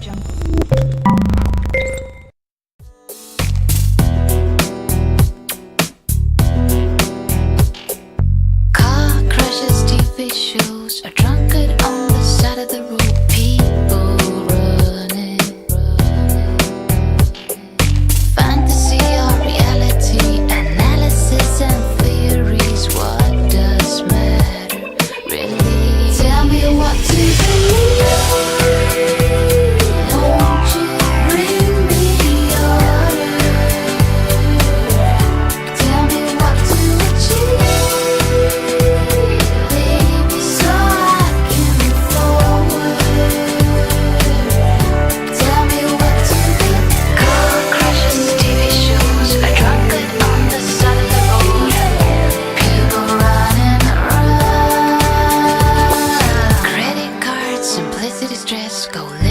Car crashes, TV shows, a drunkard on the side of the road. People running. Fantasy or reality, analysis and theories. What does matter, really? Tell me what to believe. Won't you bring me order? Tell me what to achieve, baby, so I can move forward. Tell me what to be. Car crashes, TV shows, a drunkard on the side of the road. People running around. Credit cards, simplicity, stress, go live.